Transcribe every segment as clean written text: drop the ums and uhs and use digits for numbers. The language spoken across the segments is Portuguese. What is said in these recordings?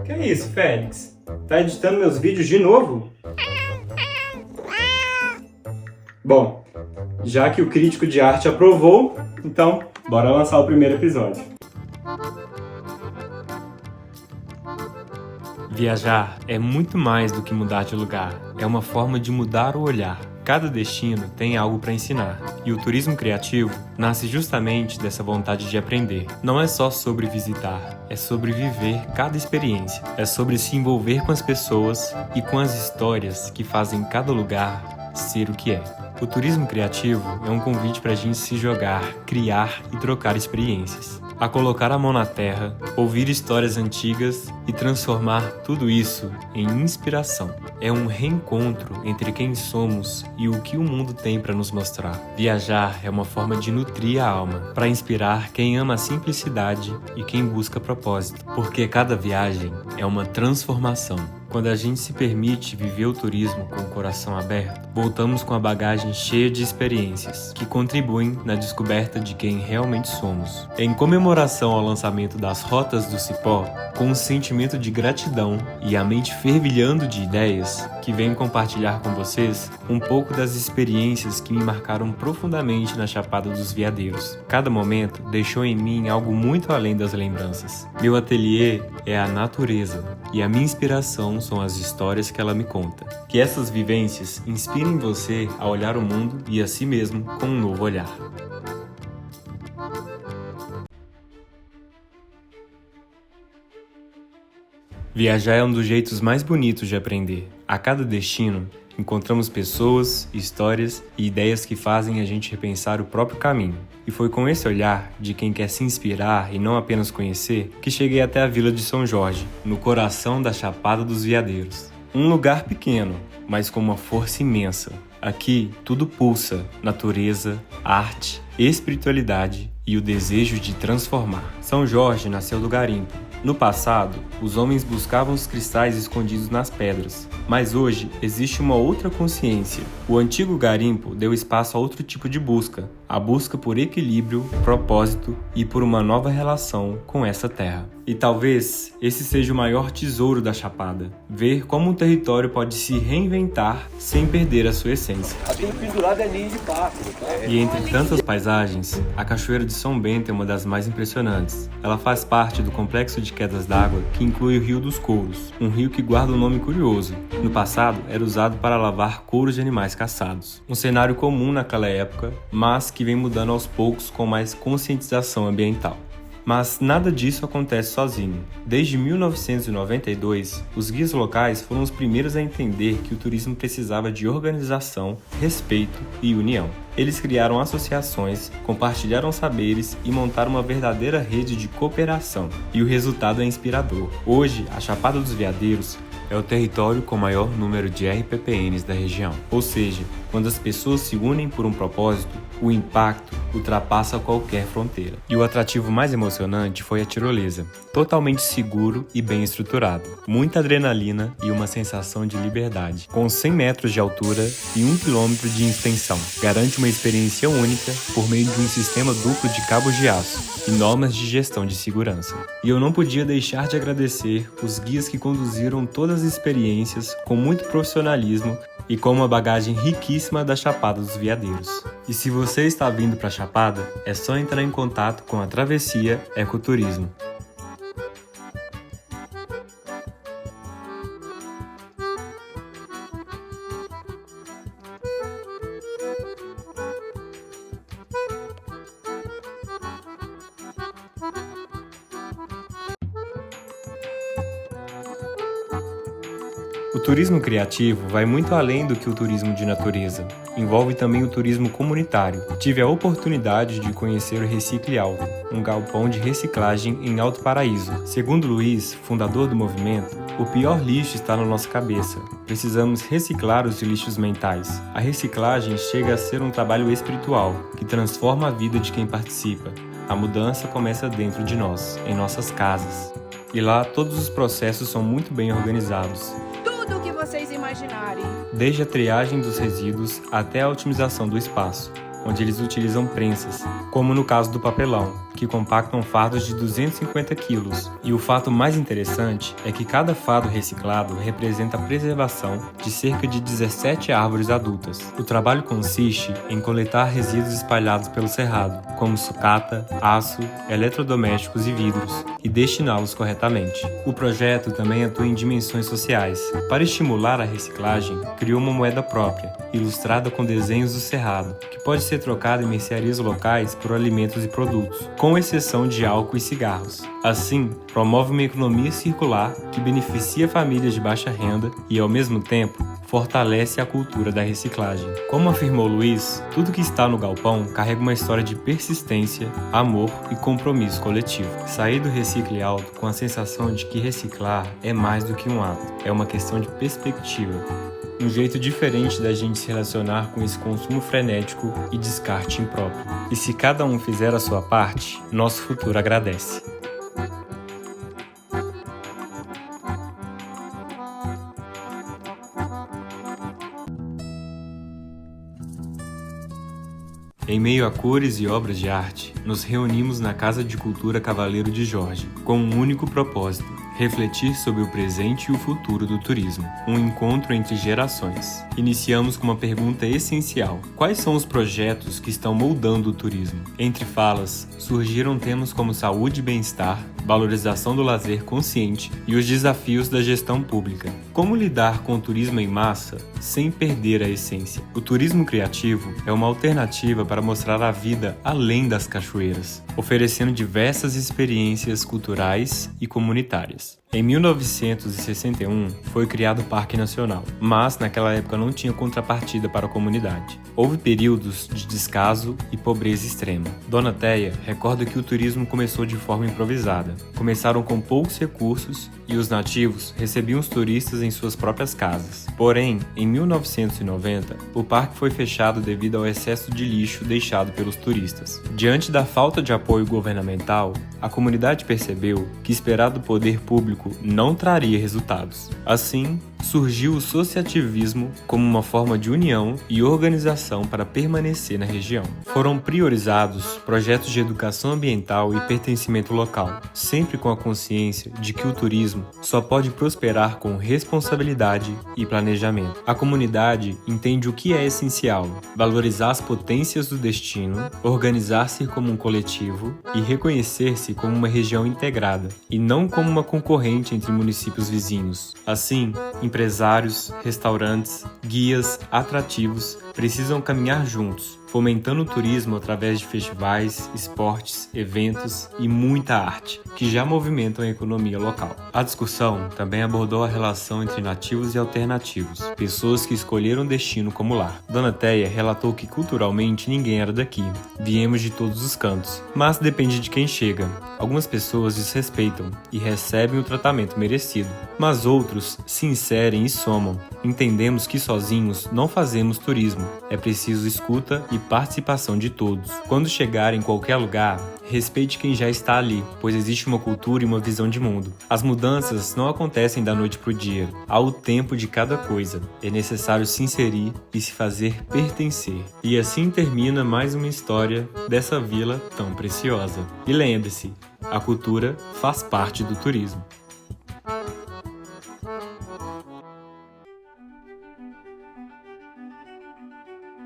Que é isso, Félix? Tá editando meus vídeos de novo? Bom, já que o crítico de arte aprovou, então bora lançar o primeiro episódio. Viajar é muito mais do que mudar de lugar, é uma forma de mudar o olhar. Cada destino tem algo para ensinar, e o turismo criativo nasce justamente dessa vontade de aprender. Não é só sobre visitar, é sobre viver cada experiência, é sobre se envolver com as pessoas e com as histórias que fazem cada lugar ser o que é. O turismo criativo é um convite para a gente se jogar, criar e trocar experiências. A colocar a mão na terra, ouvir histórias antigas e transformar tudo isso em inspiração. É um reencontro entre quem somos e o que o mundo tem para nos mostrar. Viajar é uma forma de nutrir a alma, para inspirar quem ama a simplicidade e quem busca propósito, porque cada viagem é uma transformação. Quando a gente se permite viver o turismo com o coração aberto, voltamos com a bagagem cheia de experiências que contribuem na descoberta de quem realmente somos. Em comemoração ao lançamento das Rotas do Cipó, com um sentimento de gratidão e a mente fervilhando de ideias, que venho compartilhar com vocês um pouco das experiências que me marcaram profundamente na Chapada dos Veadeiros. Cada momento deixou em mim algo muito além das lembranças. Meu ateliê é a natureza e a minha inspiração são as histórias que ela me conta. Que essas vivências inspirem você a olhar o mundo e a si mesmo com um novo olhar. Viajar é um dos jeitos mais bonitos de aprender. A cada destino, encontramos pessoas, histórias e ideias que fazem a gente repensar o próprio caminho. E foi com esse olhar de quem quer se inspirar e não apenas conhecer que cheguei até a Vila de São Jorge, no coração da Chapada dos Veadeiros. Um lugar pequeno, mas com uma força imensa. Aqui tudo pulsa: natureza, arte, espiritualidade e o desejo de transformar. São Jorge nasceu do garimpo. No passado, os homens buscavam os cristais escondidos nas pedras, mas hoje existe uma outra consciência. O antigo garimpo deu espaço a outro tipo de busca, a busca por equilíbrio, propósito e por uma nova relação com essa terra. E talvez esse seja o maior tesouro da Chapada, ver como um território pode se reinventar sem perder a sua essência. Aqui pendurado é ninho de pássaro, tá? E entre tantas paisagens, a Cachoeira de São Bento é uma das mais impressionantes. Ela faz parte do complexo de quedas d'água que inclui o Rio dos Couros, um rio que guarda um nome curioso. No passado, era usado para lavar couros de animais caçados. Um cenário comum naquela época, mas que vem mudando aos poucos com mais conscientização ambiental. Mas nada disso acontece sozinho. Desde 1992, os guias locais foram os primeiros a entender que o turismo precisava de organização, respeito e união. Eles criaram associações, compartilharam saberes e montaram uma verdadeira rede de cooperação. E o resultado é inspirador. Hoje, a Chapada dos Veadeiros é o território com o maior número de RPPNs da região. Ou seja, quando as pessoas se unem por um propósito, o impacto ultrapassa qualquer fronteira. E o atrativo mais emocionante foi a tirolesa, totalmente seguro e bem estruturado. Muita adrenalina e uma sensação de liberdade. Com 100 metros de altura e 1 quilômetro de extensão. Garante uma experiência única por meio de um sistema duplo de cabos de aço e normas de gestão de segurança. E eu não podia deixar de agradecer os guias que conduziram todas as experiências com muito profissionalismo e com uma bagagem riquíssima da Chapada dos Veadeiros. E se você está vindo para a Chapada, é só entrar em contato com a Travessia Ecoturismo. O turismo criativo vai muito além do que o turismo de natureza. Envolve também o turismo comunitário. Tive a oportunidade de conhecer o Recicle Alto, um galpão de reciclagem em Alto Paraíso. Segundo Luiz, fundador do movimento, o pior lixo está na nossa cabeça. Precisamos reciclar os lixos mentais. A reciclagem chega a ser um trabalho espiritual, que transforma a vida de quem participa. A mudança começa dentro de nós, em nossas casas. E lá todos os processos são muito bem organizados. Tudo o que vocês imaginarem. Desde a triagem dos resíduos até a otimização do espaço. onde eles utilizam prensas, como no caso do papelão, que compactam fardos de 250 quilos. E o fato mais interessante é que cada fardo reciclado representa a preservação de cerca de 17 árvores adultas. O trabalho consiste em coletar resíduos espalhados pelo cerrado, como sucata, aço, eletrodomésticos e vidros, e destiná-los corretamente. O projeto também atua em dimensões sociais. Para estimular a reciclagem, criou uma moeda própria, ilustrada com desenhos do cerrado, que pode ser trocada em mercearias locais por alimentos e produtos, com exceção de álcool e cigarros. Assim, promove uma economia circular que beneficia famílias de baixa renda e, ao mesmo tempo, fortalece a cultura da reciclagem. Como afirmou Luiz, tudo que está no galpão carrega uma história de persistência, amor e compromisso coletivo. Sair do Recicle Alto com a sensação de que reciclar é mais do que um ato, é uma questão de perspectiva. Um jeito diferente da gente se relacionar com esse consumo frenético e descarte impróprio. E se cada um fizer a sua parte, nosso futuro agradece. Em meio a cores e obras de arte, nos reunimos na Casa de Cultura Cavaleiro de Jorge, com um único propósito: refletir sobre o presente e o futuro do turismo. Um encontro entre gerações. Iniciamos com uma pergunta essencial: quais são os projetos que estão moldando o turismo? Entre falas, surgiram temas como saúde e bem-estar, valorização do lazer consciente e os desafios da gestão pública. Como lidar com o turismo em massa sem perder a essência? O turismo criativo é uma alternativa para mostrar a vida além das cachoeiras, oferecendo diversas experiências culturais e comunitárias. Em 1961, foi criado o Parque Nacional, mas naquela época não tinha contrapartida para a comunidade. Houve períodos de descaso e pobreza extrema. Dona Teia recorda que o turismo começou de forma improvisada. Começaram com poucos recursos e os nativos recebiam os turistas em suas próprias casas. Porém, em 1990, o parque foi fechado devido ao excesso de lixo deixado pelos turistas. Diante da falta de apoio governamental, a comunidade percebeu que esperar do poder público não traria resultados. Assim, surgiu o associativismo como uma forma de união e organização para permanecer na região. Foram priorizados projetos de educação ambiental e pertencimento local, sempre com a consciência de que o turismo só pode prosperar com responsabilidade e planejamento. A comunidade entende o que é essencial: valorizar as potências do destino, organizar-se como um coletivo e reconhecer-se como uma região integrada, e não como uma concorrente entre municípios vizinhos. Assim, empresários, restaurantes, guias, atrativos precisam caminhar juntos, fomentando o turismo através de festivais, esportes, eventos e muita arte, que já movimentam a economia local. A discussão também abordou a relação entre nativos e alternativos, pessoas que escolheram o destino como lar. Dona Teia relatou que culturalmente ninguém era daqui, viemos de todos os cantos, mas depende de quem chega. Algumas pessoas desrespeitam e recebem o tratamento merecido, mas outros se inserem e somam. Entendemos que sozinhos não fazemos turismo, é preciso escuta e participação de todos. Quando chegar em qualquer lugar, respeite quem já está ali, pois existe uma cultura e uma visão de mundo. As mudanças não acontecem da noite para o dia, há o tempo de cada coisa. É necessário se inserir e se fazer pertencer. E assim termina mais uma história dessa vila tão preciosa. E lembre-se, a cultura faz parte do turismo.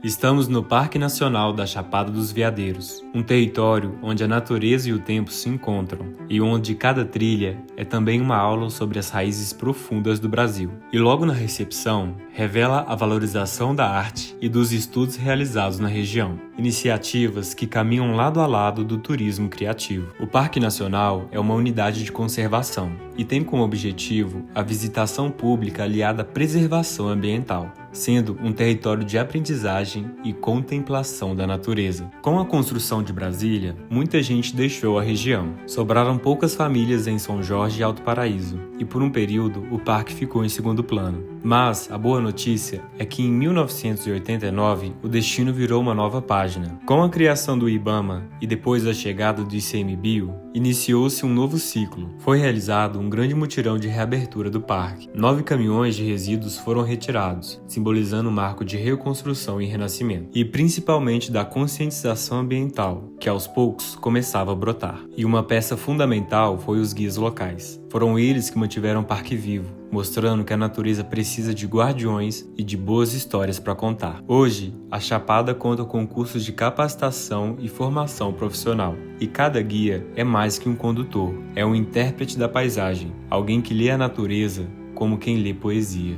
Estamos no Parque Nacional da Chapada dos Veadeiros, um território onde a natureza e o tempo se encontram e onde cada trilha é também uma aula sobre as raízes profundas do Brasil. E logo na recepção, revela a valorização da arte e dos estudos realizados na região, iniciativas que caminham lado a lado do turismo criativo. O Parque Nacional é uma unidade de conservação e tem como objetivo a visitação pública aliada à preservação ambiental, sendo um território de aprendizagem e contemplação da natureza. Com a construção de Brasília, muita gente deixou a região. Sobraram poucas famílias em São Jorge e Alto Paraíso, e por um período o parque ficou em segundo plano. Mas a boa notícia é que em 1989 o destino virou uma nova página. Com a criação do IBAMA e depois a chegada do ICMBio, iniciou-se um novo ciclo. Foi realizado um grande mutirão de reabertura do parque. 9 caminhões de resíduos foram retirados, simbolizando um marco de reconstrução e renascimento, e principalmente da conscientização ambiental, que aos poucos começava a brotar. E uma peça fundamental foi os guias locais. Foram eles que mantiveram o parque vivo, mostrando que a natureza precisa de guardiões e de boas histórias para contar. Hoje, a Chapada conta com cursos de capacitação e formação profissional, e cada guia é mais que um condutor, é um intérprete da paisagem, alguém que lê a natureza como quem lê poesia.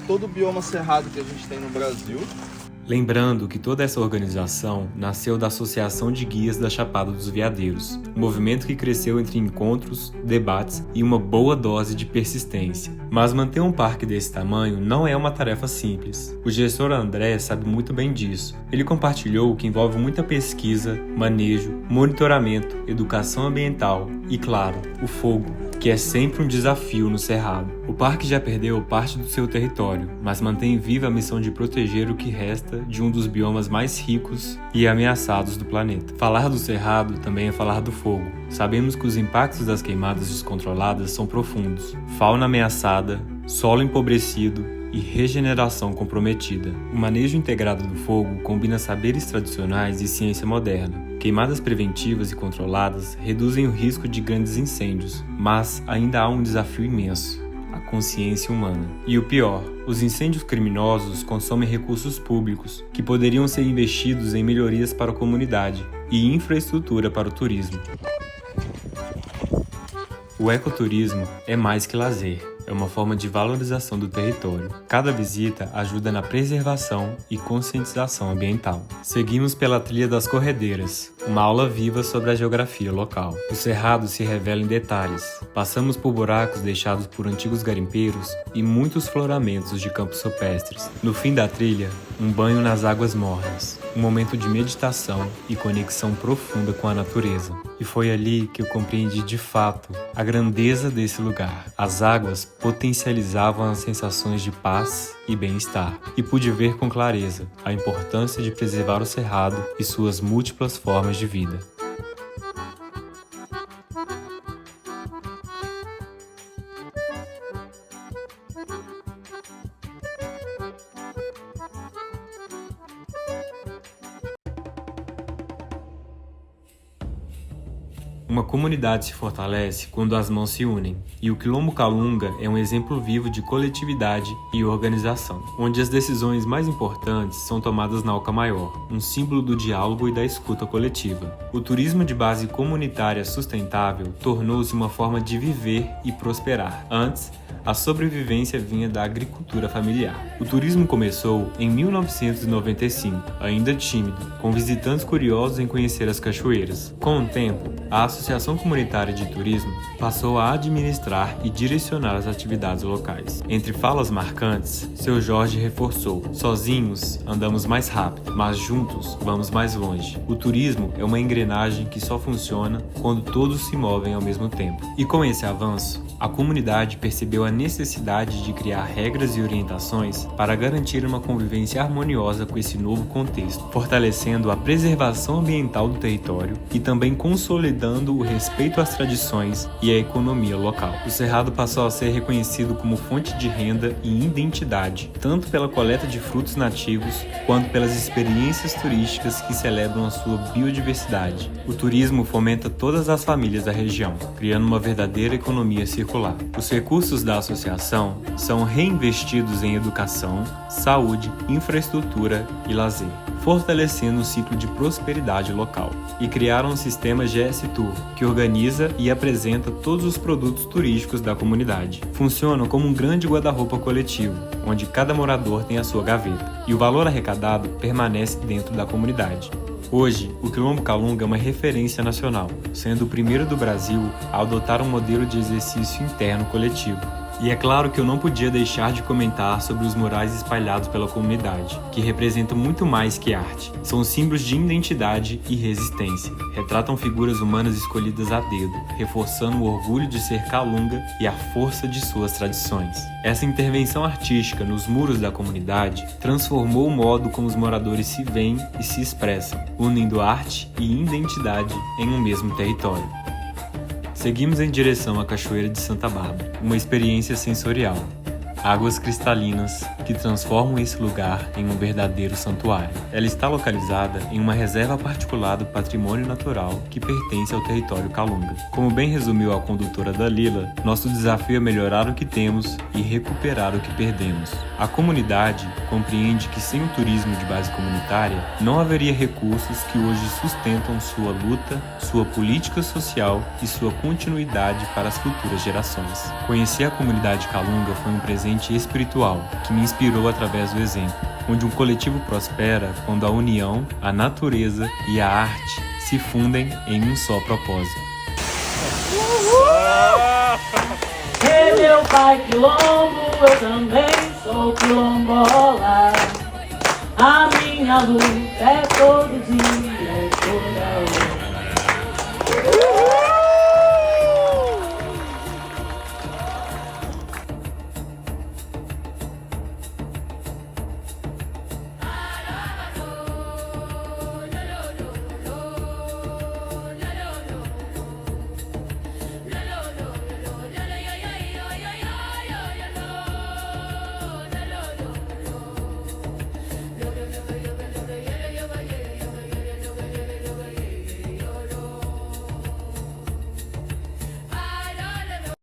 Todo o bioma cerrado que a gente tem no Brasil. Lembrando que toda essa organização nasceu da Associação de Guias da Chapada dos Veadeiros, um movimento que cresceu entre encontros, debates e uma boa dose de persistência. Mas manter um parque desse tamanho não é uma tarefa simples. O gestor André sabe muito bem disso. Ele compartilhou que envolve muita pesquisa, manejo, monitoramento, educação ambiental e, claro, o fogo, que é sempre um desafio no Cerrado. O parque já perdeu parte do seu território, mas mantém viva a missão de proteger o que resta de um dos biomas mais ricos e ameaçados do planeta. Falar do Cerrado também é falar do fogo. Sabemos que os impactos das queimadas descontroladas são profundos. Fauna ameaçada, solo empobrecido e regeneração comprometida. O manejo integrado do fogo combina saberes tradicionais e ciência moderna. Queimadas preventivas e controladas reduzem o risco de grandes incêndios, mas ainda há um desafio imenso: a consciência humana. E o pior, os incêndios criminosos consomem recursos públicos que poderiam ser investidos em melhorias para a comunidade e infraestrutura para o turismo. O ecoturismo é mais que lazer. É uma forma de valorização do território. Cada visita ajuda na preservação e conscientização ambiental. Seguimos pela trilha das corredeiras, uma aula viva sobre a geografia local. O cerrado se revela em detalhes. Passamos por buracos deixados por antigos garimpeiros e muitos floramentos de campos rupestres. No fim da trilha, um banho nas águas mornas, um momento de meditação e conexão profunda com a natureza. E foi ali que eu compreendi de fato a grandeza desse lugar. As águas potencializavam as sensações de paz e bem-estar, e pude ver com clareza a importância de preservar o cerrado e suas múltiplas formas de vida. Uma comunidade se fortalece quando as mãos se unem, e o Quilombo Calunga é um exemplo vivo de coletividade e organização, onde as decisões mais importantes são tomadas na Oca Maior, um símbolo do diálogo e da escuta coletiva. O turismo de base comunitária sustentável tornou-se uma forma de viver e prosperar. Antes, a sobrevivência vinha da agricultura familiar. O turismo começou em 1995, ainda tímido, com visitantes curiosos em conhecer as cachoeiras. Com o tempo, a Associação Comunitária de Turismo passou a administrar e direcionar as atividades locais. Entre falas marcantes, seu Jorge reforçou: sozinhos andamos mais rápido, mas juntos vamos mais longe. O turismo é uma engrenagem que só funciona quando todos se movem ao mesmo tempo. E com esse avanço, a comunidade percebeu a necessidade de criar regras e orientações para garantir uma convivência harmoniosa com esse novo contexto, fortalecendo a preservação ambiental do território e também consolidando o respeito às tradições e à economia local. O Cerrado passou a ser reconhecido como fonte de renda e identidade, tanto pela coleta de frutos nativos, quanto pelas experiências turísticas que celebram a sua biodiversidade. O turismo fomenta todas as famílias da região, criando uma verdadeira economia circular. Os recursos da associação são reinvestidos em educação, saúde, infraestrutura e lazer, fortalecendo o ciclo de prosperidade local. E criaram um sistema GS Tour, que organiza e apresenta todos os produtos turísticos da comunidade. Funciona como um grande guarda-roupa coletivo, onde cada morador tem a sua gaveta, e o valor arrecadado permanece dentro da comunidade. Hoje, o Quilombo Calunga é uma referência nacional, sendo o primeiro do Brasil a adotar um modelo de exercício interno coletivo. E é claro que eu não podia deixar de comentar sobre os murais espalhados pela comunidade, que representam muito mais que arte. São símbolos de identidade e resistência. Retratam figuras humanas escolhidas a dedo, reforçando o orgulho de ser calunga e a força de suas tradições. Essa intervenção artística nos muros da comunidade transformou o modo como os moradores se veem e se expressam, unindo arte e identidade em um mesmo território. Seguimos em direção à Cachoeira de Santa Bárbara, uma experiência sensorial. Águas cristalinas que transformam esse lugar em um verdadeiro santuário. Ela está localizada em uma reserva particular do patrimônio natural que pertence ao território Calunga. Como bem resumiu a condutora Dalila, nosso desafio é melhorar o que temos e recuperar o que perdemos. A comunidade compreende que sem o turismo de base comunitária, não haveria recursos que hoje sustentam sua luta, sua política social e sua continuidade para as futuras gerações. Conhecer a comunidade Calunga foi um presente espiritual que me inspirou através do exemplo, onde um coletivo prospera quando a união, a natureza e a arte se fundem em um só propósito. Ei, meu pai quilombo, eu também sou quilombola. A minha luta é todo dia.